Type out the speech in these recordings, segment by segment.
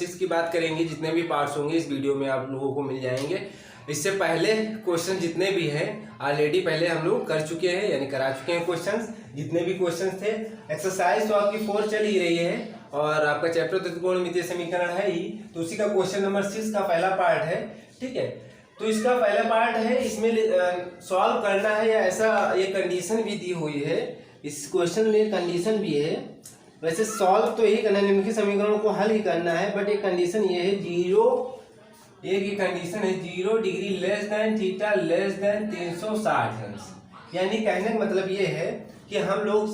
6 की बात करेंगे। जितने भी पार्ट्स होंगे इस वीडियो में आप लोगों को मिल जाएंगे। इससे पहले क्वेश्चन जितने भी हैं ऑलरेडी पहले हम लोग कर चुके हैं, यानी करा चुके हैं क्वेश्चंस। जितने भी क्वेश्चंस थे, एक्सरसाइज तो आपकी 4 चल ही रही है और आपका चैप्टर त्रिकोणमितीय समीकरण है ही, तो उसी का क्वेश्चन नंबर 6 का पहला पार्ट है। ठीक है, तो इसका पहला पार्ट है, इसमें सॉल्व करना है या ऐसा ये कंडीशन भी दी हुई है। इस क्वेश्चन में कंडीशन भी है। वैसे सॉल्व तो यही करना है, निम्नलिखित समीकरणों को हल ही करना है, बट एक कंडीशन ये है 0, एक ही कंडीशन है 0 degree less than theta less than 360 अंश। यानी कहने का मतलब ये है कि हम लोग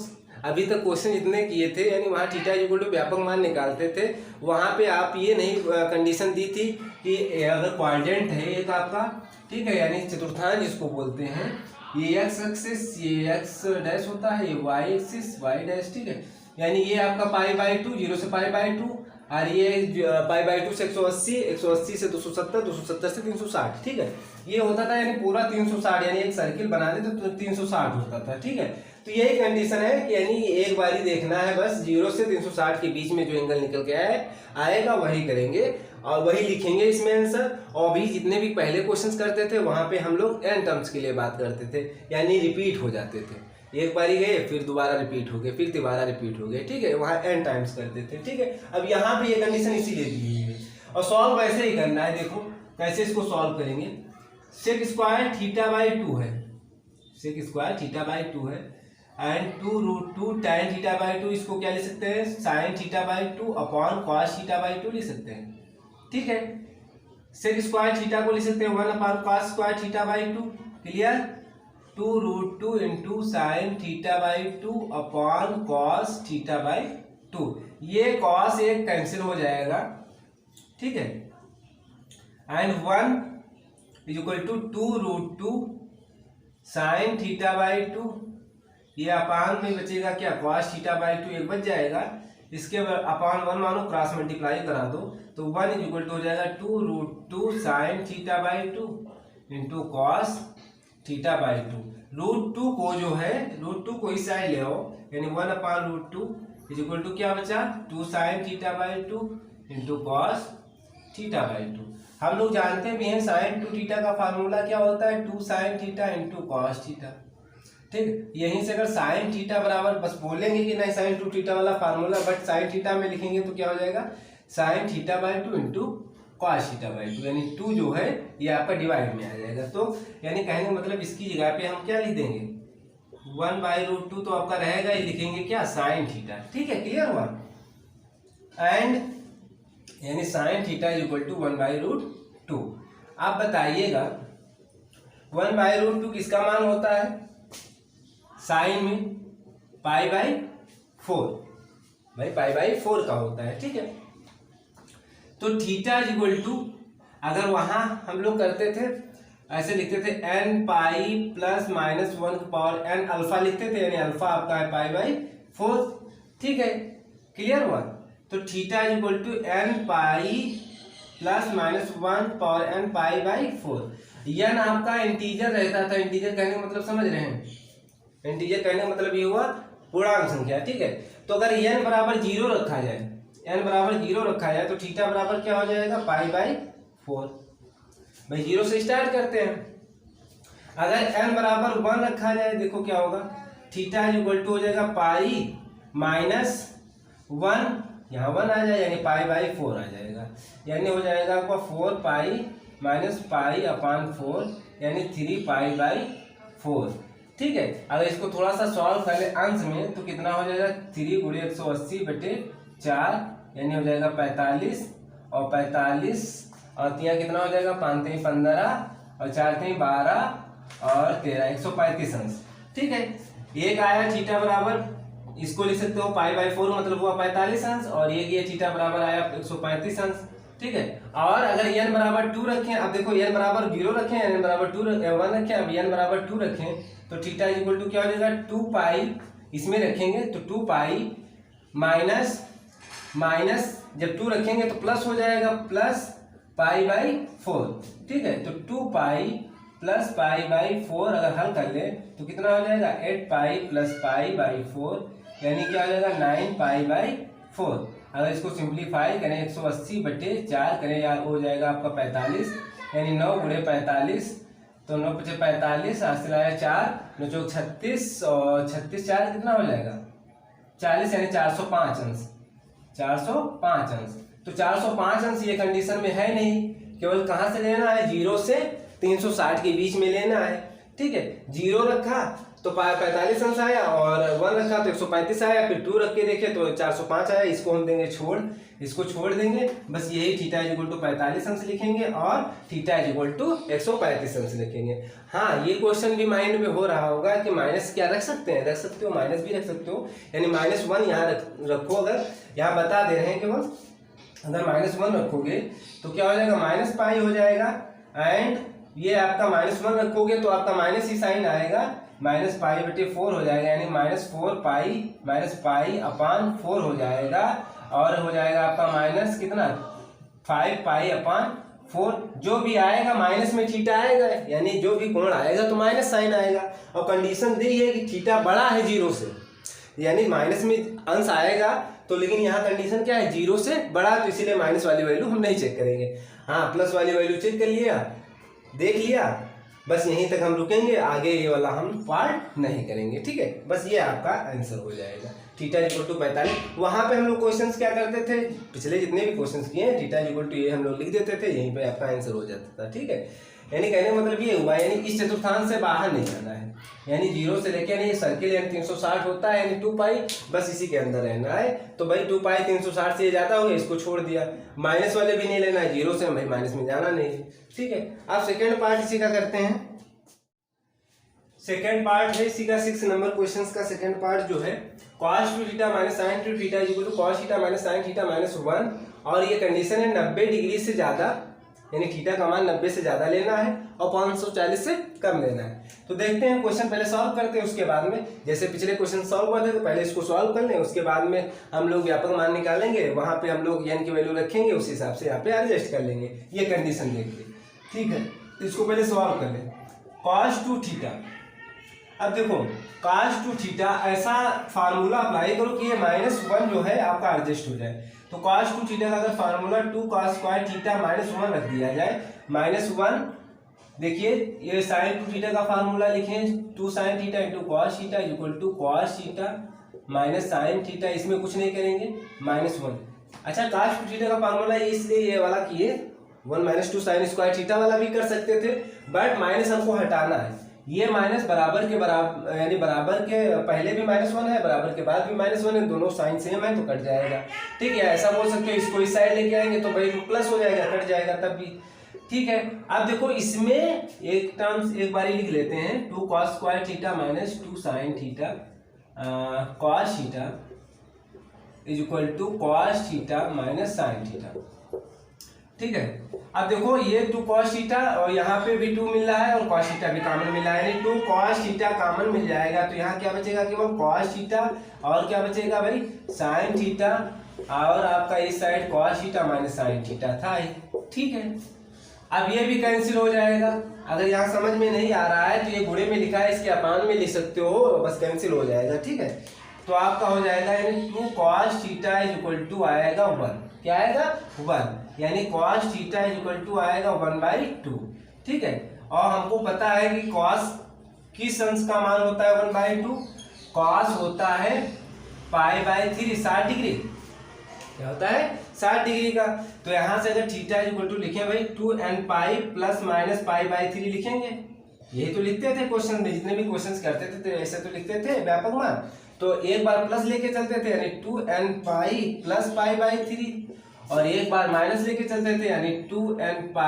अभी तक क्वेश्चन जितने किए थे, यानी वहाँ थीटा इक्वल टू व्यापक मान निकालते थे, वहाँ पे आप ये नहीं कंडीशन दी थी कि अगर क्वाड्रेंट है एक आपका, ठीक है, यानी चतुर्थांश जिसको बोलते हैं, ये एक्स एक्सिस, ये एक्स डैश होता है, ये वाई एक्सिस वाई डैश, ठीक है, यानी ये आपका π/2 0 से π/2 और ये π/2 से 180, 180 से 270, 270 से 360, ठीक है, ये होता था। यानी पूरा 360, यानी एक सर्किल बना दे तो 360 होता था। ठीक है, तो यही कंडीशन है कि यानी एक बार ही देखना है बस, 0 से 360 के बीच में जो एंगल निकल के आएगा वही करेंगे और वही लिखेंगे इसमें आंसर। और भी जितने भी पहले क्वेश्चंस करते थे वहां पे हम लोग n टर्म्स के लिए बात करते थे, यानी रिपीट हो जाते थे, एक बार ही गए फिर दोबारा रिपीट हो गए, फिर दोबारा रिपीट हो गए। ठीक है, वहाँ n टाइम्स करते थे। ठीक है, अब यहाँ पे ये कंडीशन इसीलिए दी हुई है और सॉल्व वैसे ही करना है। देखो कैसे इसको सॉल्व करेंगे। सेक स्क्वायर थीटा/2 है, सेक स्क्वायर थीटा/2 है एंड 2√2 tan थीटा/2, इसको क्या लिख सकते हैं, sin थीटा/2 अपॉन cos थीटा/2 लिख सकते हैं। ठीक है, सेक स्क्वायर थीटा को लिख सकते हैं 1 upon cos square theta, clear. 2√2 into sine theta upon cos theta, ये cos एक कैंसिल हो जाएगा, ठीक है, and 1 is equal to 2√2 sine theta, ये अपान में बचेगा क्या, cos थीटा/2 एक बच जाएगा, इसके अपान 1 मानो क्रॉस मल्टीप्लाई करा दो तो 1 इज इक्वल टू हो जाएगा 2√2 साइन थीटा/2 इंटू cos थीटा/2। √2 को जो है, √2 को इस साइड ले आओ, यानी 1 अपान √2 इज इक्वल टू क्या बचा, 2 साइन थीटा/2 इंटू cos थीटा/2। हम लोग जानते भी हैं साइन 2 थीटा का फार्मूला क्या होता है, 2 sine theta into cos theta. ठीक, यहीं से अगर साइन थीटा बराबर, बस बोलेंगे कि नहीं साइन 2 थीटा वाला फार्मूला, बट साइन थीटा में लिखेंगे तो क्या हो जाएगा, साइन थीटा/2 इंटू cos थीटा/2, यानी 2 जो है ये आपका डिवाइड में आ जाएगा। तो यानी कहने का मतलब इसकी जगह पे हम क्या लिख देंगे, 1/√2 तो आपका रहेगा, ये लिखेंगे क्या, साइन थीटा। ठीक है, क्लियर हुआ। एंड यानी sine theta is equal to 1/√2। आप बताइएगा 1/√2 किसका मान होता है, साइन में π/4, भाई π/4 का होता है। ठीक है, तो थीटा इज इक्वल टू, अगर वहां हम लोग करते थे ऐसे लिखते थे n पाई प्लस माइनस 1 की पावर n अल्फा लिखते थे, यानी अल्फा आपका है π/4। ठीक है, क्लियर हुआ। तो theta is equal to n pi plus minus 1 power n π/4। n आपका इंटीजर रहता था, इंटीजर कहने का मतलब समझ रहे हैं, इंटीजर कहने का मतलब ये हुआ पूर्णांक संख्या। ठीक है, तो अगर n बराबर 0 रखा जाए, n बराबर 0 रखा जाए तो थीटा बराबर क्या हो जाएगा, π/4। भाई 0 से स्टार्ट करते हैं। अगर n बराबर 1 रखा जाए, देखो क्या होगा, थीटा इज इक्वल टू हो जाएगा पाई माइनस 1, यहाँ 1 आ जाए यानी π/4 आ जाएगा, यानी हो जाएगा आपका 4 पाई माइनस पाई अपान 4, यानी 3 π/4। ठीक है, अगर इसको थोड़ा सा सॉल्व कर ले अंश में तो कितना हो जाएगा, 3 × 180/4, यानी हो जाएगा 45 और 45 और 3 कितना हो जाएगा, 5 3 15 और 4 3 12 और 13 135 अंश। ठीक है, एक आया थीटा बराबर, इसको लिख सकते हो π/4 मतलब हुआ 45 अंश, और ये थीटा बराबर आया 135 अंश। ठीक है, और अगर n बराबर 2 रखें, अब देखो n बराबर 0 रखें, n बराबर 1 रखें, अब n बराबर 2 रखें तो थीटा इज इक्वल टू क्या हो जाएगा, 2 पाई, इसमें रखेंगे तो 2 पाई माइनस जब 2 रखेंगे तो प्लस हो जाएगा, प्लस π/4। ठीक है, तो 2 पाई प्लस π/4 अगर हल कर ले तो कितना हो जाएगा, 8 पाई प्लस π/4, यानी क्या हो जाएगा 9 π/4। अगर इसको सिंप्लीफाई करें 180/4 करें यार, हो जाएगा आपका 45, यानी 9 × 45, तो 9 × 5 45, हासिल आया 4, 9 चौक 36 और 36 4 कितना हो जाएगा 40, यानी 405 अंश, 405 अंश। तो 405 अंश ये कंडीशन में है नहीं, केवल कहाँ से लेना है, 0 से 360 के बीच में लेना है। ठीक है, 0 रखा तो 45 अंश आया, और 1 रखा तो 135 आया, फिर 2 रख के देखे तो 405 आया। इसको हम देंगे छोड़, इसको छोड़ देंगे, बस यही थीटा इज इक्वल टू 45 अंश लिखेंगे और थीटा इज इक्वल टू 135 अंश लिखेंगे। हाँ, ये क्वेश्चन भी माइंड में हो रहा होगा कि माइनस क्या रख सकते हैं, रख सकते हो, माइनस भी रख सकते हो, यानी -1 यहाँ रखो। अगर यहाँ बता दे रहे हैं केवल, अगर -1 रखोगे तो क्या हो जाएगा, -पाई हो जाएगा, एंड ये आपका -1 रखोगे तो आपका माइनस ही साइन आएगा, -पाई/4 हो जाएगा, यानी -4 पाई अपान 4 हो जाएगा, और हो जाएगा आपका माइनस कितना 5 पाई/4। जो भी आएगा माइनस में थीटा आएगा, यानी जो भी कोण आएगा तो माइनस साइन आएगा। और कंडीशन दी है कि थीटा बड़ा है 0 से, यानी माइनस में अंश आएगा तो, लेकिन यहाँ कंडीशन क्या है, 0 से बड़ा, तो इसीलिए माइनस वाली वैल्यू हम नहीं चेक करेंगे। हाँ, प्लस वाली वैल्यू चेक कर लिया, देख लिया, बस यहीं तक हम रुकेंगे, आगे ये वाला हम पार्ट नहीं करेंगे। ठीक है, बस ये आपका आंसर हो जाएगा, थीटा इक्वल टू 45। वहां पे हम लोग क्वेश्चंस क्या करते थे, पिछले जितने भी क्वेश्चंस किए हैं, थीटा इक्वल टू ये हम लोग लिख देते थे, यहीं पे आपका आंसर हो जाता था। ठीक है, यानी कहने का मतलब ये हुआ, यानी इस चतुर्थांश से बाहर नहीं जाना है, यानी 0 से लेके, यानी सर्किल यानी 360 होता है, यानी 2 पाई, बस इसी के अंदर रहना है। तो भाई 2 पाई 360 से ज्यादा हो गया, इसको छोड़ दिया, माइनस वाले भी नहीं लेना है, 0 से भाई माइनस में जाना नहीं है। ठीक है, अब सेकेंड पार्ट इसी का करते हैं। सेकेंड पार्ट है इसी का 6 नंबर क्वेश्चन का सेकेंड पार्ट जो है, cos 2θ - sin 2θ is equal to cos θ - sin θ -1, और ये कंडीशन है 90 डिग्री से ज्यादा, यानी थीटा का मान 90 से ज्यादा लेना है और 540 से कम लेना है। तो देखते हैं क्वेश्चन, पहले सॉल्व करते हैं, उसके बाद में जैसे पिछले क्वेश्चन सॉल्व हुआ था तो पहले इसको सॉल्व कर लें, उसके बाद में हम लोग व्यापक मान निकालेंगे, वहां पे हम लोग n की वैल्यू रखेंगे, उस हिसाब से यहाँ पे एडजस्ट कर लेंगे ये कंडीशन देख के। ठीक है, तो इसको पहले सॉल्व कर लें। cos 2θ, अब देखो cos 2θ ऐसा फार्मूला अप्लाई करो कि ये -1 जो है आपका एडजस्ट हो जाए। तो cos 2θ का अगर फार्मूला 2 cos स्क्वायर थीटा -1 रख दिया जाए, -1, देखिए ये sin 2θ का फार्मूला लिखें, 2 sin θ into cos θ is equal to cos θ minus sin θ, इसमें कुछ नहीं करेंगे, -1। अच्छा, cos 2θ का फार्मूला इसलिए ये वाला किए, 1 - 2 sin स्क्वायर थीटा वाला भी कर सकते थे, बट माइनस हमको हटाना है। ये माइनस बराबर के बराबर, यानी बराबर के पहले भी -1 है, बराबर के बाद भी -1 है, दोनों साइन सेम है तो कट जाएगा। ठीक है, ऐसा बोल सकते हो, इसको इस साइड लेके आएंगे तो भाई प्लस हो जाएगा, कट जाएगा तब भी। ठीक है, अब देखो इसमें एक टर्म्स एक बार लिख लेते हैं, 2 cos square theta minus 2 sin theta cos theta is equal to cos theta minus sin theta. ठीक है, अब देखो ये 2 cos थीटा और यहाँ पे भी 2 मिल रहा है और cos थीटा भी कॉमन मिल रहा है, यानी 2 cos थीटा कॉमन मिल जाएगा, तो यहाँ क्या बचेगा, केवल cos थीटा, और क्या बचेगा भाई sin थीटा, और आपका इस side cos theta minus sin theta था। ठीक है, अब ये भी कैंसिल हो जाएगा। अगर यहाँ समझ में नहीं आ रहा है तो ये गुणे में लिखा है, इसके अपान में लिख सकते हो, बस कैंसिल हो जाएगा। ठीक है, तो आपका हो जाएगा, यानी 2 cos theta is equal to आएगा 1, क्या आएगा 1, यानी cos theta is equal to आएगा 1/2। ठीक है, और हमको पता है कि cos किस अंश का मान होता है 1/2, cos होता है π/3, 60 डिग्री, क्या होता है 60 डिग्री का। तो यहाँ से अगर थीटा इज इक्वल टू लिखें भाई 2nπ प्लस माइनस π/3 लिखेंगे, यही तो लिखते थे क्वेश्चन में, जितने भी क्वेश्चंस करते थे तो ऐसे तो लिखते थे व्यापक मान, तो एक बार प्लस लेके चलते थे यानी 2nπ प्लस π/3, और एक बार माइनस लेके चलते थे यानी 2nπ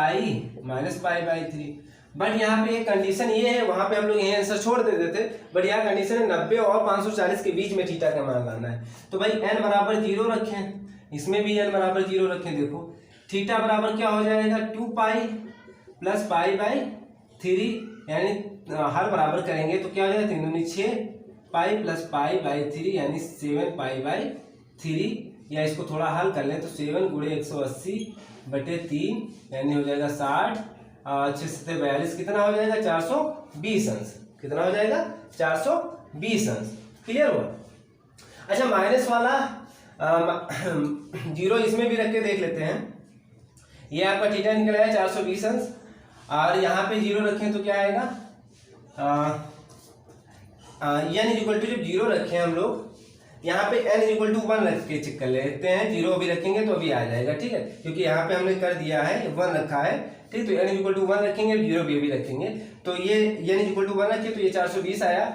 माइनस π/3। बट यहाँ पे एक कंडीशन ये है, वहां पे हम लोग ये आंसर छोड़ देते थे, बट यहाँ कंडीशन है 90 और 540 के बीच में थीटा का मान लाना है। तो भाई n बराबर 0 रखें, इसमें भी n बराबर 0 रखें। देखो थीटा बराबर क्या हो जाएगा 2π प्लस π/3, यानी हर बराबर करेंगे तो क्या हो जाएगा 3 दूनी 6 पाई प्लस π/3 यानी 7π/3, या इसको थोड़ा हल कर लें तो 7 × 180/3 यानी हो जाएगा 60, 6 से 42 कितना हो जाएगा 420 अंश, कितना हो जाएगा 420 अंश। क्लियर हुआ। अच्छा, माइनस वाला जीरो इसमें भी रख के देख लेते हैं। ये आपका थीटा निकल आया 420 अंश, और यहाँ पे जीरो रखें तो क्या आएगा, n इक्वल टू जब जीरो रखें हम लोग, यहाँ पे n इक्वल टू 1 रख के चेक कर लेते हैं, जीरो भी रखेंगे तो भी आ जाएगा, ठीक है, क्योंकि यहाँ पे हमने कर दिया है 1 रखा है, ठीक। तो n इक्वल टू 1 रखेंगे, जीरो भी रखेंगे, तो ये n इक्वल टू 1 रखे तो ये 420 आया।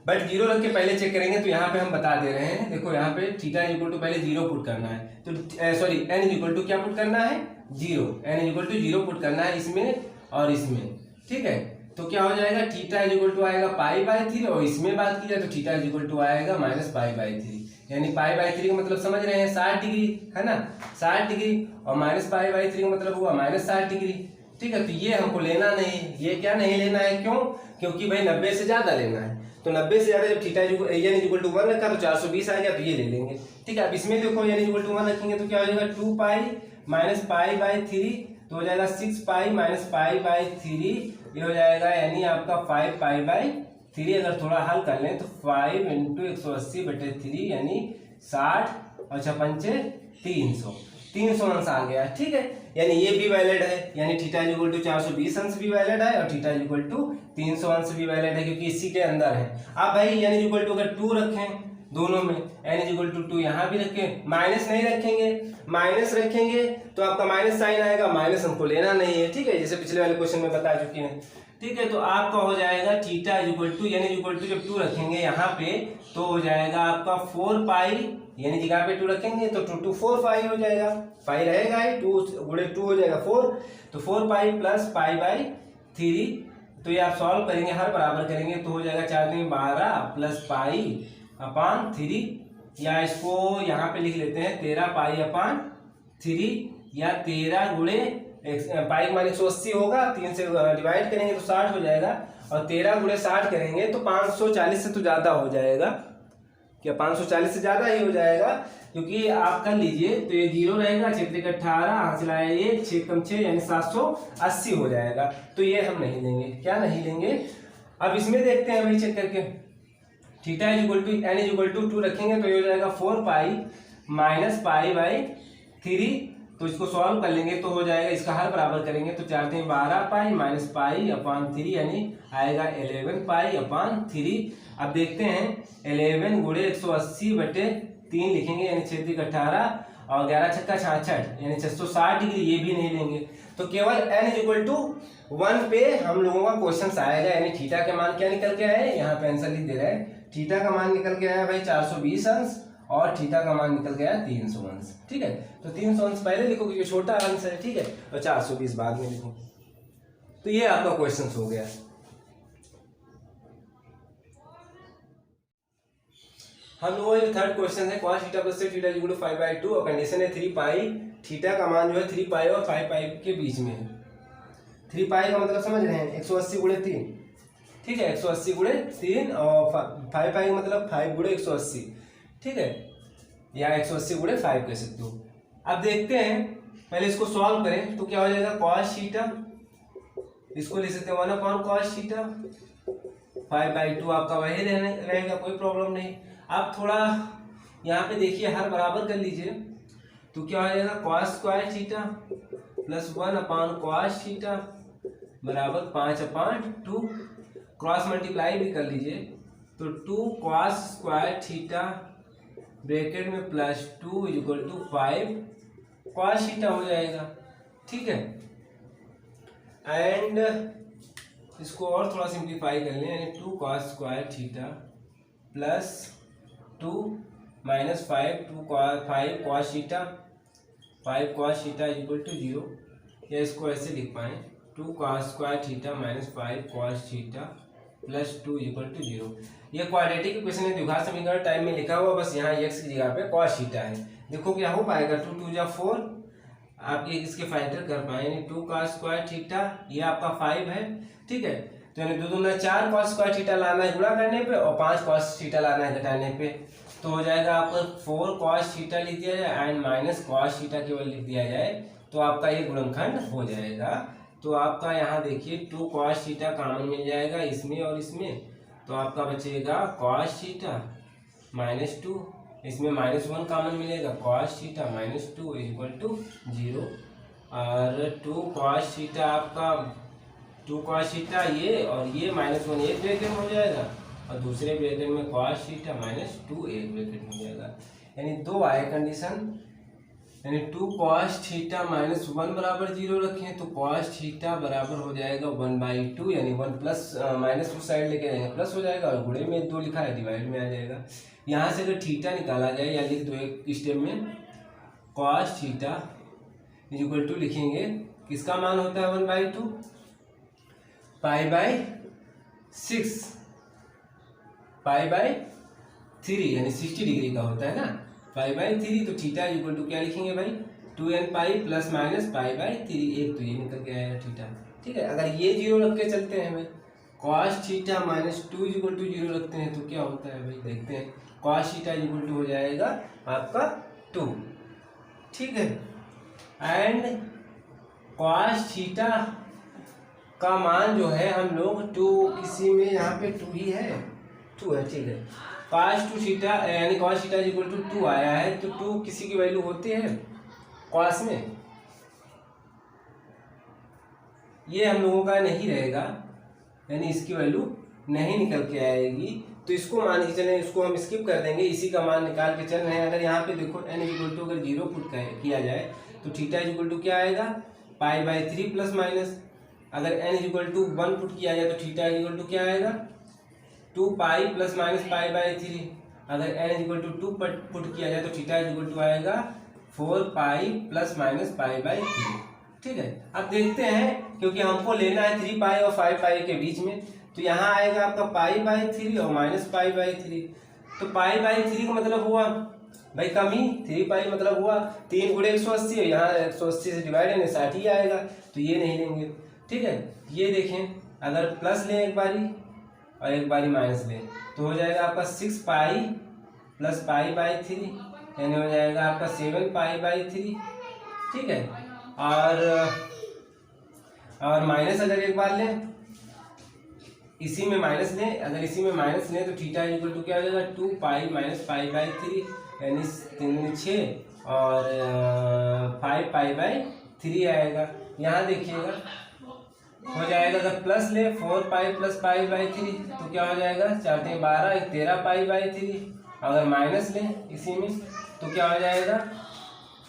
बट जीरो रख के पहले चेक करेंगे तो यहाँ पे हम बता दे रहे हैं, देखो यहाँ पे थीटा इक्वल टू पहले जीरो पुट करना है, तो सॉरी n इक्वल टू क्या पुट करना है, zero, n equal to zero put करना है इसमें और इसमें, ठीक है। तो क्या हो जाएगा, थीटा इक्वल टू आएगा π/3, और इसमें बात की जाए तो थीटा इक्वल टू आएगा -π/3, यानी π/3 का मतलब समझ रहे हैं 60 डिग्री, है ना, 60 डिग्री, और -π/3 का मतलब हुआ -60 डिग्री, ठीक है। तो ये हमको लेना नहीं, ये क्या नहीं लेना है, क्यों, क्योंकि भाई 90 से ज्यादा लेना है, तो 90 से ज्यादा जब थीटा n इक्वल टू 1 रखा तो 420 आ गया, तो ये ले लेंगे, ठीक है। अब इसमें देखो n इक्वल टू 1 रखेंगे तो क्या हो जाएगा, 2π माइनस π/3, तो हो जाएगा 6π माइनस π/3, ये हो जाएगा यानी आपका 5π/3। अगर थोड़ा हल कर लें तो 5 × 180/3 यानी 60 और 56 300 अंश आ गया, ठीक है। यानी ये भी वैलिड है, यानी थीटा इक्वल टू 420 अंश भी वैलिड है और थीटा इक्वल टू 300 अंश भी वैलिड है, क्योंकि इसी के अंदर है। अब भाई n इक्वल टू अगर 2 रखें दोनों में, n इक्वल टू 2 यहाँ भी रखें, माइनस नहीं रखेंगे, माइनस रखेंगे तो आपका माइनस साइन आएगा, माइनस हमको लेना नहीं है, ठीक है, जैसे पिछले वाले क्वेश्चन में बता चुके हैं, ठीक है। तो आपका हो जाएगा theta equal to n equal to जब 2 रखेंगे यहाँ पे तो हो जाएगा आपका 4π, यानी जगह पे 2 रखेंगे तो 2 2 4π हो जाएगा, पाई रहेगा ही, 2 गुणे 2 हो जाएगा 4, तो 4π प्लस π/3, तो ये आप सॉल्व करेंगे, हर बराबर करेंगे तो हो जाएगा 4 में 12 प्लस π/3, या इसको यहाँ पे लिख लेते हैं 13π/3, या 13 गुणे पाई मान 180 होगा, 3 से डिवाइड करेंगे तो 60 हो जाएगा, और 13 गुणे 60 करेंगे तो 540 से तो ज्यादा हो जाएगा, क्या 540 से ज्यादा ही हो जाएगा, क्योंकि आप कर लीजिए तो ये जीरो रहेगा, 6 × 18 हासिल आया ये 6 × 6 यानी 780 हो जाएगा, तो ये हम नहीं लेंगे, क्या नहीं लेंगे। अब इसमें देखते हैं भाई चेक करके, theta equal to n equal to 2 रखेंगे तो ये हो जाएगा 4π माइनस π/3, तो इसको सॉल्व कर लेंगे तो हो जाएगा, इसका हर बराबर करेंगे तो 4 में 12π माइनस π/3 यानी आएगा 11π/3। अब देखते हैं 11 गुणे 180/3 लिखेंगे, यानी 6 × 18 और 11 छक्का 66 यानी 660 डिग्री, ये भी नहीं लेंगे, तो केवल n इक्वल टू 1 पे हम लोगों का क्वेश्चन आएगा, यानी थीटा का मान क्या निकल के आया है, यहाँ पे आंसर लिख दे रहा है, थीटा का मान निकल के आया भाई 420 अंश और थीटा का मान निकल गया 300 अंश, ठीक है। तो 300 अंश पहले लिखो क्योंकि छोटा अंश है, ठीक है, और 420 बाद में लिखो, तो ये आपका क्वेश्चन हो गया। हम लोगों का थर्ड क्वेश्चन है cos theta plus theta equal to 5/2 और कंडीशन है 3π, थीटा का मान जो है 3π और 5π के बीच में है। 3π का मतलब समझ रहे हैं 180 गुणे 3, ठीक है, 180 गुणे 3, और 5π का मतलब 5 गुणे 180, ठीक है, या 180 गुणे 5 कह सकते हो। अब देखते हैं, पहले इसको सॉल्व करें तो क्या हो जाएगा, cos थीटा, इसको लिख सकते हैं 1/cos थीटा, 5/2 आपका वही रहेगा, कोई प्रॉब्लम नहीं। आप थोड़ा यहाँ पे देखिए, हर बराबर कर लीजिए तो क्या हो जाएगा, cos square theta plus 1/cos theta बराबर 5/2, क्रॉस मल्टीप्लाई भी कर लीजिए तो 2 cos स्क्वायर थीटा ब्रैकेट में plus 2 equal to 5 cos theta हो जाएगा, ठीक है। एंड इसको और थोड़ा सिंप्लीफाई कर लें, यानी 2 cos square theta plus 2 minus 5 cos theta, 5 cos theta equal to 0, या इसको ऐसे लिख पाए 2 cos square theta minus 5 cos theta plus 2 equal to 0। ये क्वाड्रेटिक इक्वेशन है, द्विघात समीकरण टाइप में लिखा हुआ, बस यहाँ x की जगह पे cos थीटा है। देखो क्या हो पाएगा, 2 2 जा 4, आप ये इसके फैक्टर कर पाए, यानी 2 cos स्क्वायर थीटा, ये आपका 5 है, ठीक है, तो यानी 2 दूना 4 cos स्क्वायर थीटा लाना है गुणा करने पे और 5 cos थीटा लाना है घटाने पे, तो हो जाएगा आपका 4 cos थीटा लिख दिया जाए एंड माइनस cos थीटा केवल लिख दिया जाए, तो आपका ये गुणनखंड हो जाएगा। तो आपका यहाँ देखिए 2 cos थीटा कॉमन मिल जाएगा इसमें और इसमें, तो आपका बचेगा cos थीटा माइनस 2, इसमें -1 कॉमन मिलेगा, cos थीटा -2 इक्वल टू 0। और 2 cos थीटा आपका 2 cos थीटा ये और ये -1 एक ब्रैकेट में हो जाएगा और दूसरे ब्रैकेट में cos थीटा -2 एक ब्रैकेट में हो जाएगा। यानी दो आए कंडीशन, यानी 2 cos थीटा -1 बराबर 0 रखें तो cos थीटा बराबर हो जाएगा 1/2, यानी 1 प्लस माइनस उस साइड लेके आएंगे प्लस हो जाएगा और गुणे में 2 लिखा है डिवाइड में आ जाएगा। यहाँ से अगर थीटा निकाला जाए या लिख दो एक स्टेप में, cos theta is equal to लिखेंगे किसका मान होता है 1/2 π/6 π/3 यानी 60 डिग्री का होता है ना, π/3। तो थीटा इक्वल टू क्या लिखेंगे भाई 2n पाई प्लस माइनस π/3, एक तो ये निकल के आएगा थीटा। ठीक है, अगर ये 0 रख के चलते हैं भाई, cos थीटा -2 इक्वल टू 0 रखते हैं तो क्या होता है भाई देखते हैं, cos थीटा इक्वल टू हो जाएगा आपका 2। ठीक है, एंड cos थीटा का मान जो है हम लोग 2 किसी में यहाँ पे 2 ही है, 2 है। ठीक है, cos 2 थीटा यानी cos थीटा इक्वल टू 2 आया है तो 2 किसी की वैल्यू होती है cos में, ये हम लोगों का नहीं रहेगा, यानी इसकी वैल्यू नहीं निकल के आएगी। तो इसको मान के चलें, इसको हम स्किप कर देंगे, इसी का मान निकाल के चल रहे हैं। अगर यहाँ पे देखो n इक्वल टू अगर 0 पुट किया जाए तो थीटा इक्वल टू क्या आएगा π/3 प्लस माइनस। अगर n इक्वल टू 1 पुट किया जाए तो थीटा इक्वल टू क्या आएगा 2π प्लस माइनस π/3। अगर n इक्वल टू 2 पुट किया जाए तो थीटा इक्वल टू आएगा 4π प्लस माइनस π/3। ठीक है, अब देखते हैं क्योंकि हमको लेना है 3π और 5π के बीच में, तो यहाँ आएगा आपका π/3 और माइनस π/3। तो π/3 का मतलब हुआ भाई कम ही, 3π मतलब हुआ 3 गुणे 180 और यहाँ 180 से डिवाइड है 60 ही आएगा, तो ये नहीं लेंगे। ठीक है, ये देखें अगर प्लस लें एक बारी और एक बारी माइनस लें तो हो जाएगा आपका 6π प्लस π/3 यानी हो जाएगा आपका 7π/3। ठीक है, और माइनस अगर एक बार लें इसी में माइनस लें, अगर इसी में माइनस लें तो थीटा इक्वल टू क्या हो जाएगा 2π माइनस π/3 यानी 3 6 और 5π/3 आएगा। यहाँ देखिएगा हो जाएगा अगर प्लस ले 4π प्लस π/3 तो क्या हो जाएगा 4 3 12 13π/3। अगर माइनस लें इसी में तो क्या हो जाएगा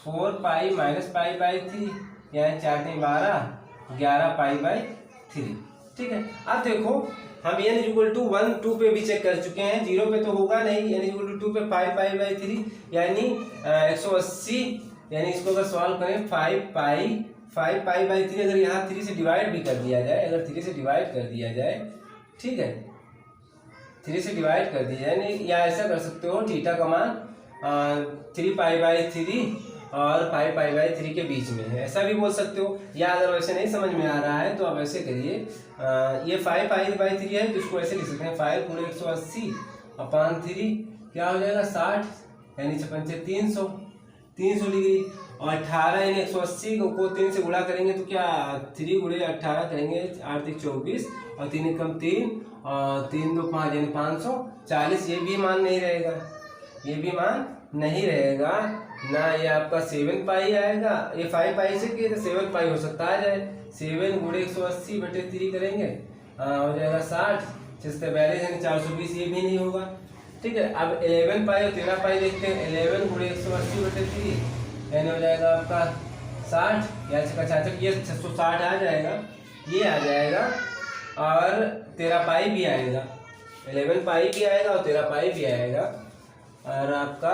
4π माइनस π/3 यानी 4 3 12 11π/3। ठीक है, अब देखो हम n इक्वल टू 1 2 पे भी चेक कर चुके हैं, 0 पे तो होगा नहीं, n इक्वल टू 2 पे 5π/3 यानी 180, यानी इसको अगर सॉल्व करें 5π/3 अगर यहाँ 3 से डिवाइड भी कर दिया जाए, अगर 3 से डिवाइड कर दिया जाए, ठीक है 3 से डिवाइड कर दिया जाए, या ऐसा कर सकते हो थीटा का मान 3π/3 और 5π/3 के बीच में है, ऐसा भी बोल सकते हो। या अगर वैसे नहीं समझ में आ रहा है तो आप ऐसे करिए, ये 5π/3 है तो इसको ऐसे लिख सकते हैं 5 गुणे 180 अपॉन 3 क्या हो जाएगा 60 यानी 300 डिग्री, और 18 यानी 180 को 3 से गुणा करेंगे तो क्या 3 गुणे 18 करेंगे 8 3 24 और 3 कम 3 और 3 2 5 यानी 540। ये भी मान नहीं रहेगा, ये भी मान नहीं रहेगा ना, ये आपका 7π आएगा, ये 5π से किए तो 7π हो सकता आ जाए, 7 गुणे 180/3 करेंगे हो जाएगा 60 जिससे बैलेंस यानी 420, ये भी नहीं होगा। ठीक है, अब 11π और 13π देखते हैं, 11 गुणे 180/3 यानी हो जाएगा आपका 60 या 66, ये 660 आ जाएगा, ये आ जाएगा और 13π भी आएगा, 11π भी आएगा और 13π भी आएगा और आपका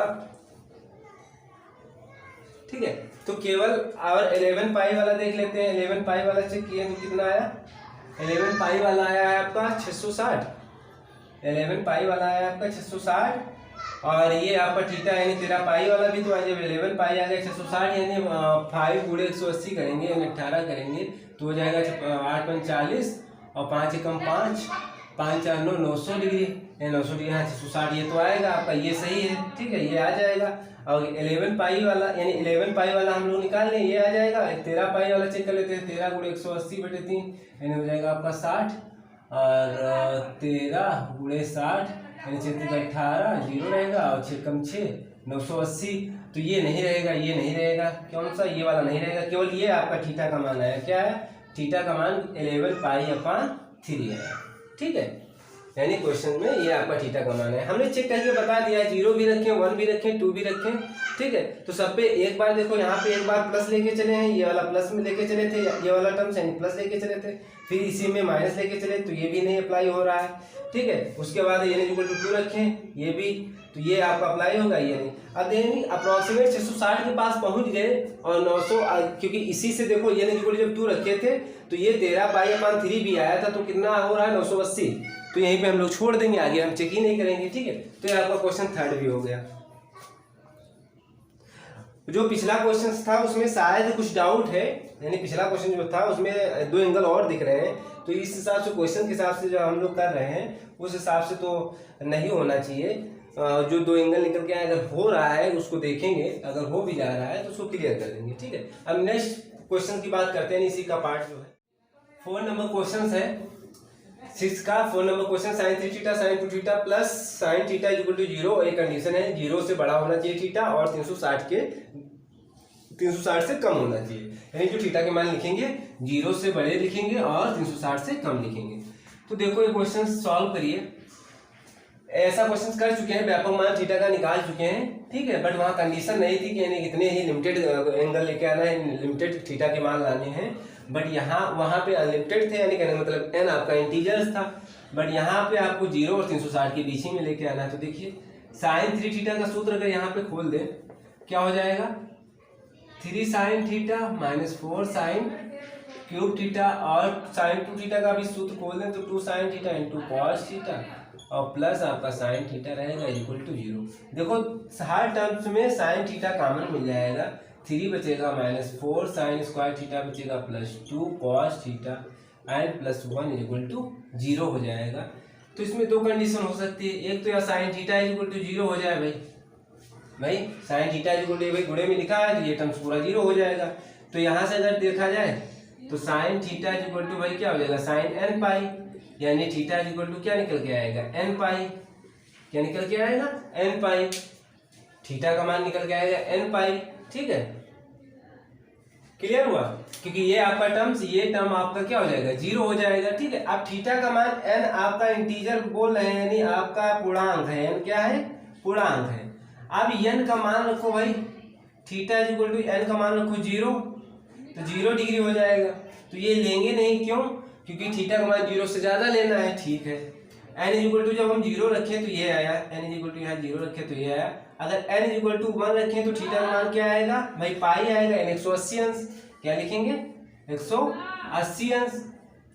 ठीक है। तो केवल और 11π वाला देख लेते हैं, 11π वाला चेक किए तो कितना आया, 11π वाला आया है आपका 660, 11π वाला आया आपका 660 और ये आपका थीटा यानी 13π वाला भी तो आ जाए, 11π आ गया 660 यानी 5 गुणे 180 करेंगे यानी 18 करेंगे तो हो जाएगा 8 5 40 और 5 कम 5 5 4 9 900 डिग्री, 900 डिग्री यहाँ 660 ये तो आएगा आपका, ये सही है। ठीक है, ये आ जाएगा। और 11π वाला यानी 11π वाला हम लोग निकाल लें, ये आ जाएगा। 13π वाला चेक कर लेते हैं, 13 गुणे 180/3 यानी हो जाएगा आपका 60 और 13 गुणे 60 यानी 18 जीरो रहेगा और 6 कम 6 980। तो ये नहीं रहेगा, ये नहीं रहेगा, कौन सा, ये वाला नहीं रहेगा। केवल ये आपका थीटा का मान है, क्या है, थीटा का मान 11 पाई/3 है। ठीक है, यानी क्वेश्चन में ये आपका थीटा का मान है। हमने चेक करके बता दिया है, 0 भी रखें, 1 भी रखें, 2 भी रखें। ठीक है, तो सब पे एक बार देखो, यहाँ पे एक बार प्लस लेके चले हैं, ये वाला प्लस में लेके चले थे, ये वाला टर्म्स यानी प्लस लेके चले थे, फिर इसी में माइनस लेके चले, तो ये भी नहीं अप्लाई हो रहा है। ठीक है, उसके बाद ये इक्वल टू 2 रखें, ये भी, तो ये आपका अप्लाई होगा, ये नहीं। अब यानी अप्रोक्सीमेट 660 के पास पहुंच गए और 900, क्योंकि इसी से देखो ये इक्वल जब 2 रखे थे तो ये 13 पाई/3 भी आया था, तो कितना हो रहा है 980। तो यहीं पे हम लोग छोड़ देंगे, आगे हम चेक ही नहीं करेंगे। ठीक है, तो ये आपका क्वेश्चन 3rd भी हो गया। जो पिछला क्वेश्चन था उसमें शायद कुछ डाउट है, यानी पिछला क्वेश्चन जो था उसमें 2 एंगल और दिख रहे हैं, तो इस हिसाब से क्वेश्चन के हिसाब से जो हम लोग कर रहे हैं उस हिसाब से तो नहीं होना चाहिए। जो 2 एंगल निकल के आए, अगर हो रहा है उसको देखेंगे, अगर हो भी जा रहा है तो उसको क्लियर कर देंगे। ठीक है, अब नेक्स्ट क्वेश्चन की बात करते हैं, इसी का पार्ट जो है 4 नंबर क्वेश्चन है 6 का। 4 number question, sin 3 theta sin 2 theta plus sin theta equal to 0। एक कंडीशन है 0 से बड़ा होना चाहिए थीटा और 360 से कम होना चाहिए, यानी जो थीटा के मान लिखेंगे 0 से बड़े लिखेंगे और 360 से कम लिखेंगे। तो देखो ये क्वेश्चन सॉल्व करिए। ऐसा क्वेश्चन कर चुके हैं, व्यापक मान थीटा का निकाल चुके हैं। ठीक है, बट वहाँ कंडीशन नहीं थी कि यानी इतने ही लिमिटेड एंगल लेके आना है, लिमिटेड थीटा के मान लाने हैं। बट यहाँ वहाँ पे अनलिमिटेड थे, यानी कहने मतलब n आपका इंटीजर्स था, बट यहाँ पे आपको 0 और 360 के बीच ही में लेके आना है। तो देखिए sin 3 थीटा का सूत्र अगर यहाँ पे खोल दें, क्या हो जाएगा, 3 sin theta minus 4 sin cube theta, और sin 2 थीटा का भी सूत्र खोल दें तो 2 sin theta into cos theta और प्लस आपका sin थीटा रहेगा इक्वल टू 0। देखो हर टर्म्स में sin थीटा कॉमन मिल जाएगा, 3 बचेगा माइनस 4 sin स्क्वायर थीटा बचेगा plus 2 cos theta and plus 1 equal to 0 हो जाएगा। तो इसमें 2 कंडीशन हो सकती है, एक तो या sin थीटा इक्वल टू 0 हो जाए भाई sin थीटा इक्वल टू, भाई गुणे में लिखा है तो ये टर्म्स पूरा 0 हो जाएगा। तो यहाँ से अगर देखा जाए तो sin थीटा इक्वल टू भाई क्या हो जाएगा sin n पाई, यानी थीटा इक्वल टू क्या निकल के आएगा n पाई, क्या निकल के आएगा n पाई, थीटा का मान निकल के आएगा n पाई। ठीक है, क्लियर हुआ, क्योंकि ये आपका टर्म्स, ये टर्म आपका क्या हो जाएगा 0 हो जाएगा। ठीक है, अब थीटा का मान n आपका इंटीजर बोल रहे हैं, यानी आपका पूर्णांक है, n क्या है, पूर्णांक है। अब n का मान रखो भाई, थीटा इक्वल टू n का मान रखो 0, तो 0 डिग्री हो जाएगा। तो ये लेंगे नहीं, क्यों, क्योंकि थीटा का मान 0 से ज्यादा लेना है। ठीक है, n इक्वल टू जब हम 0 रखें तो ये आया, n इक्वल टू यहाँ 0 रखें तो ये आया। अगर n इक्वल टू 1 रखें तो थीटा का मान क्या आएगा भाई, पाई आएगा, n 180 अंश, क्या लिखेंगे 180 अंश।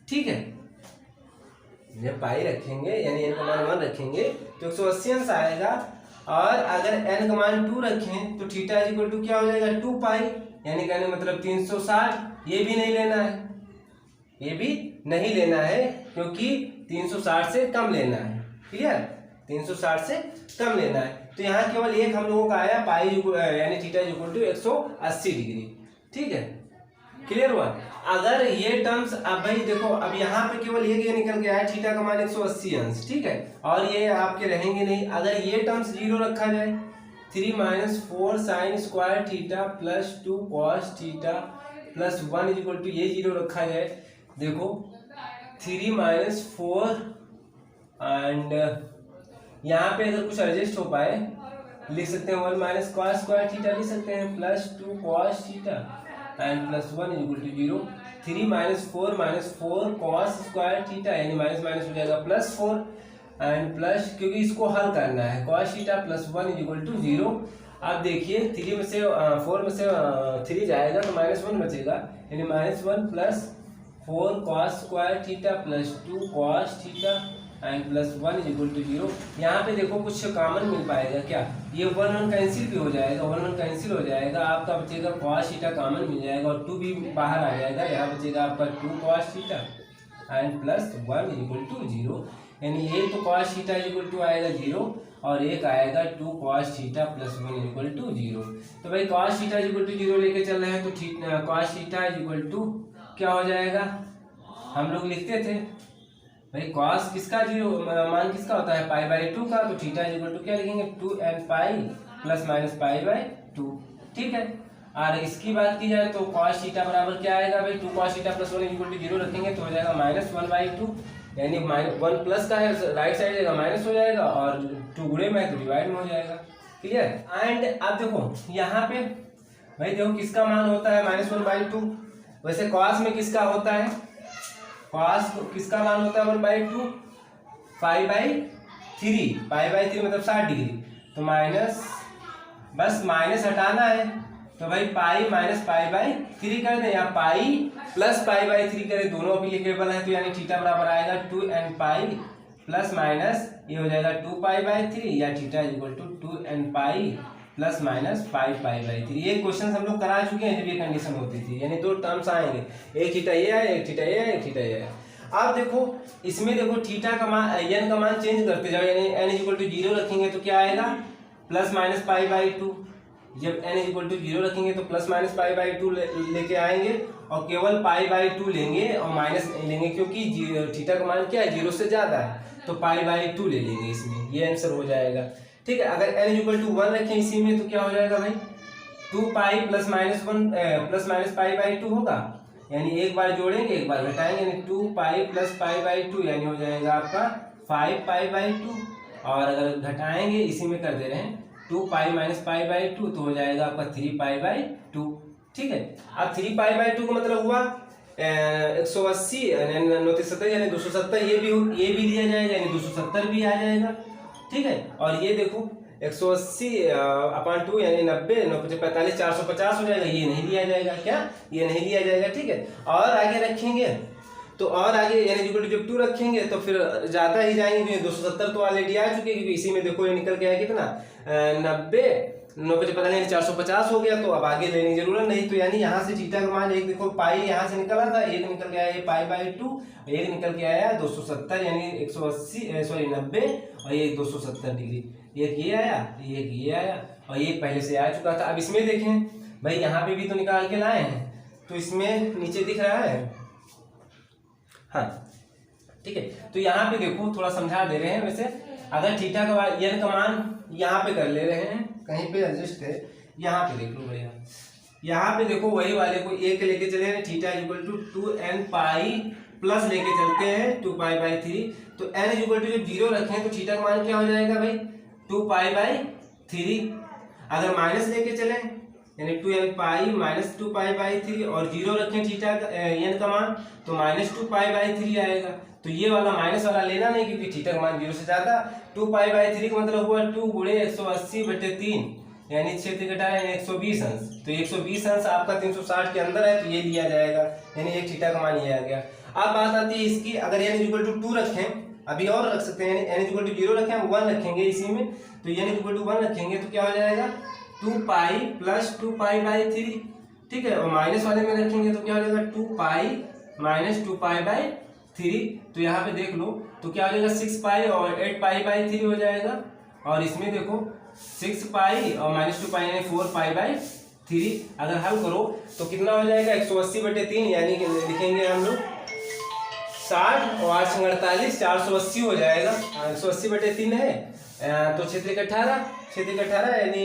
ठीक है, जब पाई रखेंगे यानी n का मान 1 रखेंगे तो 180 अंश आएगा, और अगर n का मान 2 रखें तो थीटा इक्वल टू क्या हो जाएगा 2 पाई, यानी कहने मतलब 360। ये भी नहीं लेना है, ये भी नहीं लेना है, क्योंकि 360 से कम लेना है। क्लियर, 360 से कम लेना है। तो यहाँ केवल एक हम लोगों का आया पाई यानी थीटा इक्वल टू 180 डिग्री। ठीक है, क्लियर हुआ। अगर ये टर्म्स, अब भाई देखो, अब यहाँ पे केवल एक ये निकल के आया थीटा का मान 180 अंश। ठीक है, और ये आपके रहेंगे नहीं। अगर ये टर्म्स 0 रखा जाए, 3 minus 4 sine square theta plus 2 cos theta plus 1 equal to ये 0 रखा जाए, देखो 3 माइनस 4 एंड यहाँ पे अगर कुछ एडजस्ट हो पाए लिख सकते हैं 1 माइनस कॉस स्क्वायर थीटा लिख सकते हैं plus 2 cos theta and plus 1 equal to 0। 3 minus 4 cos square theta यानी माइनस माइनस हो जाएगा प्लस 4 एंड प्लस, क्योंकि इसको हल करना है, cos theta plus 1 equal to 0। अब देखिए 3 में से 4 में से 3 जाएगा तो माइनस 1 बचेगा, यानी minus 1 plus 4 cos square theta plus 2 cos theta and plus 1 equal to 0। यहाँ पे देखो कुछ कॉमन मिल पाएगा क्या, ये 1 कैंसिल भी हो जाएगा, 1 कैंसिल हो जाएगा, आपका बचेगा कॉस थीटा कॉमन मिल जाएगा और 2 भी बाहर आ जाएगा, यहाँ बचेगा आपका 2 cos theta and plus 1 equal to 0। यानी एक तो कॉस थीटा इक्वल टू आएगा 0 और एक आएगा 2 cos theta plus 1 equal to 0। तो भाई कॉस थीटा इक्वल टू 0 लेके चल रहे हैं, तो कॉस थीटा इक्वल टू क्या हो जाएगा, हम लोग लिखते थे भाई कॉस किसका जीरो मान किसका होता है पाई बाई 2 का, तो थीटा इज इक्वल टू क्या लिखेंगे 2n pi plus minus pi by 2। ठीक है, और इसकी बात की जाए तो कॉस थीटा बराबर क्या आएगा भाई 2 cos theta plus 1 equal to 0 रखेंगे तो हो जाएगा -1/2, यानी -1 प्लस का है राइट साइड जाएगा माइनस हो जाएगा और 2 गुणे में तो डिवाइड में हो जाएगा। क्लियर। एंड अब देखो यहाँ पे भाई देखो किसका मान होता है -1/2, वैसे कॉस में किसका होता है, कॉस किसका मान होता है 1/2 पाई/3, पाई/3 मतलब 60 डिग्री, तो माइनस बस माइनस हटाना है तो भाई पाई माइनस पाई/3 कर दें या पाई प्लस पाई/3 करें, दोनों एप्लीकेबल है, तो यानी थीटा बराबर आएगा 2n पाई प्लस माइनस ये हो जाएगा 2 पाई/3 या theta equal to 2n pi plus minus pi. ये क्वेश्चन हम लोग करा चुके हैं जब ये कंडीशन होती थी, यानी दो टर्म्स आएंगे, एक थीटा ये है, एक थीटा ये है, एक थीटा ये है। अब देखो इसमें देखो थीटा का मान n का मान चेंज करते जाओ, यानी n इक्वल टू 0 रखेंगे तो क्या आएगा प्लस माइनस पाई/2, जब n इक्वल टू 0 रखेंगे तो प्लस माइनस पाई/2 लेके आएंगे और केवल पाई/2 लेंगे और माइनस नहीं लेंगे क्योंकि थीटा का मान क्या है 0 से ज्यादा है, तो पाई/2 ले लेंगे इसमें, ये आंसर हो जाएगा। ठीक है, अगर n इक्वल टू 1 रखें इसी में तो क्या हो जाएगा भाई 2 पाई प्लस माइनस पाई/2 होगा, यानी एक बार जोड़ेंगे एक बार घटाएंगे, यानी 2 पाई प्लस पाई/2 यानी हो जाएगा आपका 5 पाई/2, और अगर घटाएंगे इसी में कर दे रहे हैं 2 पाई माइनस पाई/2 तो हो जाएगा आपका 3 पाई/2। ठीक है, अब 3 पाई/2 का मतलब हुआ 180 यानी 270, ये भी लिया जाएगा यानी 270 भी आ जाएगा। ठीक है, और ये देखो 180/2 यानी 90, 9 45 450 हो जाएगा, ये नहीं लिया जाएगा, क्या ये नहीं लिया जाएगा। ठीक है, और आगे रखेंगे तो और आगे यानी इक्वल टू जब 2 रखेंगे तो फिर ज्यादा ही जाएंगे क्योंकि 270 तो ऑलरेडी आ चुके हैं, क्योंकि इसी में देखो ये निकल के आया कितना 90 9 पता नहीं 450 हो गया, तो अब आगे लेने की जरूरत नहीं, तो यानी यहाँ से थीटा का मान एक देखो पाई यहाँ से निकला था, एक निकल के आया ये पाई/2, एक निकल के आया 270 यानी 90 और ये 270 डिग्री, एक ये आया एक ये आया और ये पहले से आ चुका था। अब इसमें देखें भाई यहाँ पे भी तो निकाल के लाए हैं, तो इसमें नीचे दिख रहा है, हाँ ठीक है, तो यहाँ पे देखो थोड़ा समझा दे रहे हैं, वैसे अगर थीटा का n का मान यहाँ पे कर ले रहे हैं, कहीं पे एडजस्ट है, यहाँ पे देख लो भैया, यहाँ पे देखो वही वाले को एक लेके चले हैं, theta equal to 2n pi plus लेके चलते हैं 2 पाई/3, तो n इक्वल टू जब 0 रखें तो थीटा का मान क्या हो जाएगा भाई 2 पाई/3, अगर माइनस लेके चले यानी 2n पाई माइनस 2 पाई/3 और 0 रखें थीटा n का मान तो -2 पाई/3 आएगा, तो ये वाला माइनस वाला लेना नहीं क्योंकि थीटा का मान 0 से ज्यादा। 2 पाई/3 का मतलब हुआ 2 गुणे 180/3 यानी क्षेत्र घटा यानी 120 अंश, तो 120 अंश आपका 360 के अंदर है तो ये लिया जाएगा, यानी एक थीटा का मान ये आ गया। अब बात आती है इसकी, अगर n इक्वल टू 2 रखें, अभी और रख सकते हैं, यानी n इक्वल टू 0 रखें, हम 1 रखेंगे इसी में, तो n इक्वल टू 1 रखेंगे तो क्या हो जाएगा 2 पाई प्लस 2 पाई/3। ठीक है, और माइनस वाले में रखेंगे तो क्या हो जाएगा 2 पाई माइनस 2 पाई/3, तो यहाँ पे देख लो तो क्या हो जाएगा 6 पाई और 8 पाई/3 हो जाएगा, और इसमें देखो 6 पाई और -2 पाई यानी 4 पाई/3, अगर हल करो तो कितना हो जाएगा 180/3 यानी लिखेंगे हम लोग 60 और 8 48 480 हो जाएगा, 180/3 है तो क्षेत्र का 18 यानी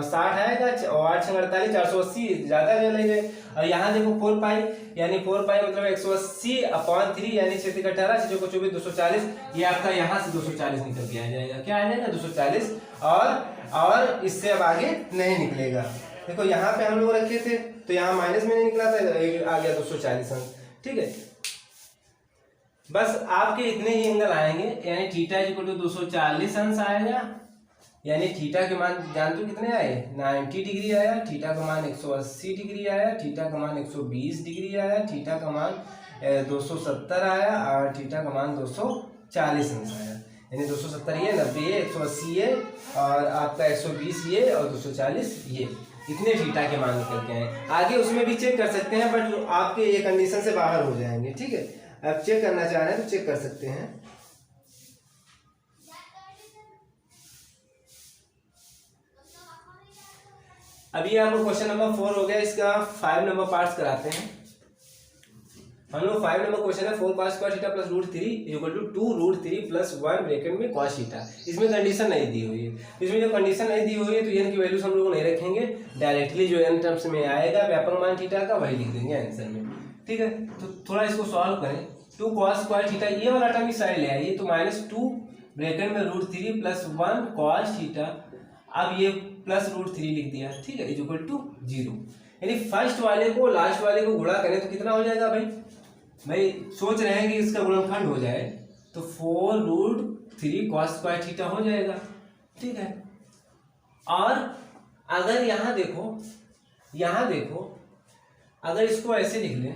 60 आएगा और 8 48 480 ज्यादा ले लेंगे, और यहाँ देखो 4 पाई यानी 4 पाई मतलब 180/3 यानी क्षेत्र का 18 चीजों को 24 240, ये आपका यहाँ से 240 निकल के आ जाएगा, क्या आ जाएगा 240, और इससे अब आगे नहीं निकलेगा। देखो यहाँ पे हम लोग रखे थे तो यहाँ माइनस में नहीं निकला था, आ गया 240 अंश। ठीक है, बस आपके इतने ही एंगल आएंगे, यानी थीटा इक्वल टू 240 अंश आएगा, यानी थीटा के मान जानते हो कितने आए 90 डिग्री आया, थीटा का मान 180 डिग्री आया, थीटा का मान 120 डिग्री आया, थीटा का मान 270 आया और थीटा का मान 240 अंश आया, यानी 270 ये 90 ये 180 ये और आपका 120 ये और 240 ये, इतने थीटा के मान निकल के आए। आगे उसमें भी चेक कर सकते हैं बट आपके ये कंडीशन से बाहर हो जाएंगे। ठीक है, आप चेक करना चाह रहे हैं तो चेक कर सकते हैं। अभी आपको क्वेश्चन नंबर 4 हो गया, इसका 5 नंबर पार्ट्स कराते हैं। हम लोग 5 नंबर क्वेश्चन है 4 cos square theta plus √3 equal to 2 √3 plus 1 bracket में cos थीटा। इसमें कंडीशन नहीं दी हुई है। इसमें जो कंडीशन नहीं दी हुई है तो n की वैल्यूज हम लोग नहीं रखेंगे, डायरेक्टली जो n टर्म्स में आएगा व्यापक मान थीटा का वही लिख देंगे आंसर में। ठीक है, तो थोड़ा इसको सॉल्व करें। 2 cos स्क्वायर थीटा ये वाला टर्म इस साइड ले आइए तो -2 ब्रैकेट में √3 प्लस 1 cos थीटा, अब ये प्लस √3 लिख दिया। ठीक है, इक्वल टू 0। यानी फर्स्ट वाले को लास्ट वाले को गुणा करें तो कितना हो जाएगा भाई सोच रहे हैं कि इसका गुणनखंड हो जाए तो 4√3 cos स्क्वायर थीटा हो जाएगा। ठीक है, और अगर यहाँ देखो अगर इसको ऐसे लिख लें,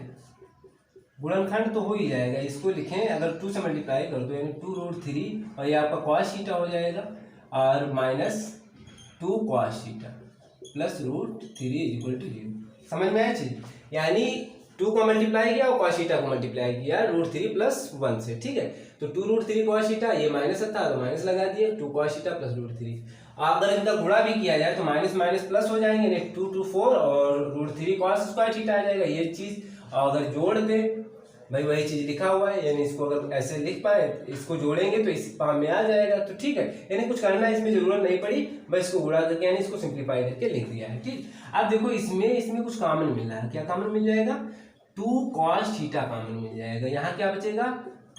गुणनखंड तो हो ही जाएगा, इसको लिखें अगर 2 से मल्टीप्लाई कर दो यानी 2√3 और ये आपका cos थीटा हो जाएगा और -2 cos theta plus √3 equal to 0। समझ में आया चीज? यानी 2 को मल्टीप्लाई किया और cos थीटा को मल्टीप्लाई किया √3 प्लस 1 से। ठीक है, तो 2√3 cos थीटा ये माइनस था तो माइनस लगा दिए, 2 cos थीटा प्लस √3। अगर इनका गुणा भी किया जाए तो माइनस माइनस प्लस हो जाएंगे, 2 2 4 और √3 cos स्क्वायर थीटा आ जाएगा ये चीज। और अगर जोड़ दे भाई वही चीज लिखा हुआ है, यानी इसको अगर ऐसे लिख पाए इसको जोड़ेंगे तो इस फॉर्म में आ जाएगा। तो ठीक है, यानी कुछ करना इसमें जरूरत नहीं पड़ी, बस इसको गुणा करके यानी इसको सिंप्लीफाई करके लिख दिया है। ठीक, अब देखो इसमें कुछ कॉमन मिल रहा है। क्या कॉमन मिल जाएगा? 2 cos थीटा कॉमन मिल जाएगा। यहाँ क्या बचेगा?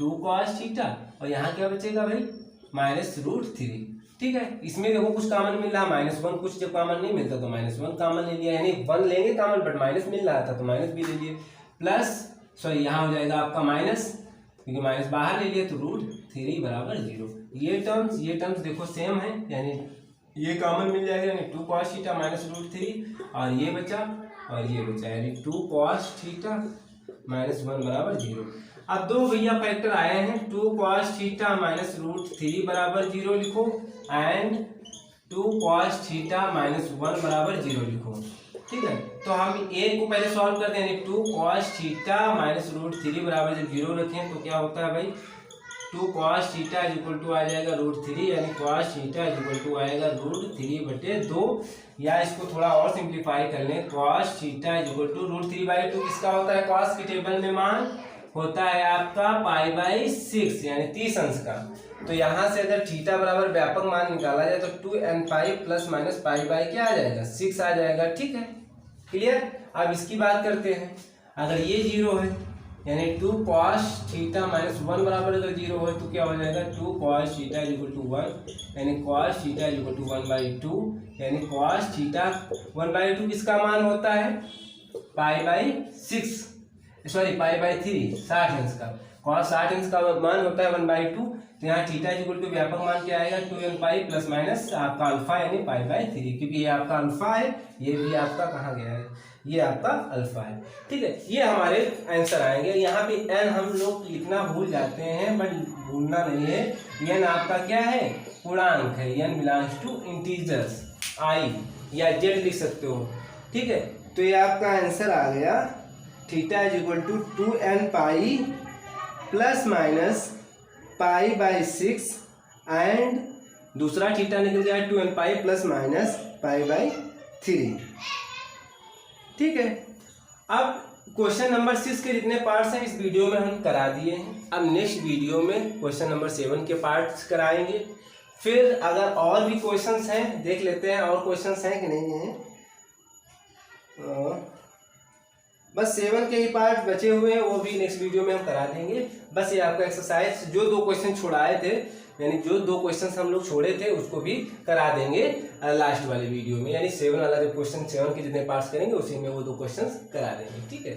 2 cos थीटा और यहाँ क्या बचेगा भाई -√3। ठीक है, इसमें देखो कुछ कॉमन मिल रहा है -1, कुछ जब कॉमन नहीं मिलता तो -1 कॉमन ले लिया, यानी 1 लेंगे कॉमन बट माइनस मिल रहा था तो माइनस भी ले लिए, प्लस सॉरी यहाँ हो जाएगा आपका माइनस, क्योंकि माइनस बाहर ले लिए तो √3 बराबर 0। ये टर्म्स देखो सेम है, यानी ये कॉमन मिल जाएगा, यानी 2 cos थीटा -√3 और ये बचा यानी 2 cos थीटा -1 बराबर 0। अब दो भैया फैक्टर आए हैं, 2 cos थीटा -√3 बराबर 0 लिखो एंड 2 cos थीटा -1 बराबर 0 लिखो। ठीक है, तो हम एक को पहले सॉल्व करते हैं, 2 cos थीटा -√3 बराबर जब 0 रखें तो क्या होता है भाई 2 cos थीटा इक्वल टू आ जाएगा √3, यानी cos थीटा इक्वल टू आएगा √3/2, या इसको थोड़ा और सिंप्लीफाई कर लें, cos थीटा इक्वल टू √3/2 किसका होता है? cos की टेबल में मान होता है आपका π/6 यानी 30 अंश का। तो यहाँ से अगर थीटा बराबर व्यापक मान निकाला जाए तो 2n π प्लस माइनस π क्या आ जाएगा? 6 आ जाएगा। ठीक है, क्लियर? अब इसकी बात करते हैं, अगर ये 0 है यानी 2 cos थीटा -1 बराबर अगर 0 है तो क्या हो जाएगा 2 cos थीटा इक्वल टू 1, यानी cos थीटा इक्वल टू 1/2, यानी cos थीटा 1/2 किसका मान होता है? π/6 सॉरी π/3 60 अंश का। cos 60 अंश का मान होता है 1/2, तो यहाँ थीटा इक्वल टू व्यापक मान क्या आएगा 2n π प्लस माइनस आपका अल्फा यानी π/3, क्योंकि ये आपका अल्फा है, ये भी आपका कहाँ गया है, ये आपका अल्फा है। ठीक है, ये हमारे आंसर आएंगे। यहाँ पे n हम लोग लिखना भूल जाते हैं बट भूलना नहीं है, n आपका क्या है? पूर्णांक है, n belongs to integers, i या z लिख सकते हो। ठीक है, तो ये आपका आंसर आ गया, theta is equal to 2n π plus minus π/6 and दूसरा थीटा निकल गया 2n π प्लस माइनस π/3। ठीक है, अब क्वेश्चन नंबर 6 के जितने पार्ट्स हैं इस वीडियो में हम करा दिए हैं। अब नेक्स्ट वीडियो में क्वेश्चन नंबर 7 के पार्ट्स कराएंगे। फिर अगर और भी क्वेश्चंस हैं देख लेते हैं, और क्वेश्चंस हैं कि नहीं हैं। बस 7 के ही पार्ट बचे हुए हैं, वो भी नेक्स्ट वीडियो में हम करा देंगे। बस ये आपका एक्सरसाइज जो 2 क्वेश्चन छुड़ाए थे, यानी जो 2 क्वेश्चन हम लोग छोड़े थे उसको भी करा देंगे लास्ट वाले वीडियो में, यानी 7 वाला जब क्वेश्चन 7 के जितने पार्ट्स करेंगे उसी में वो 2 क्वेश्चन करा देंगे। ठीक है।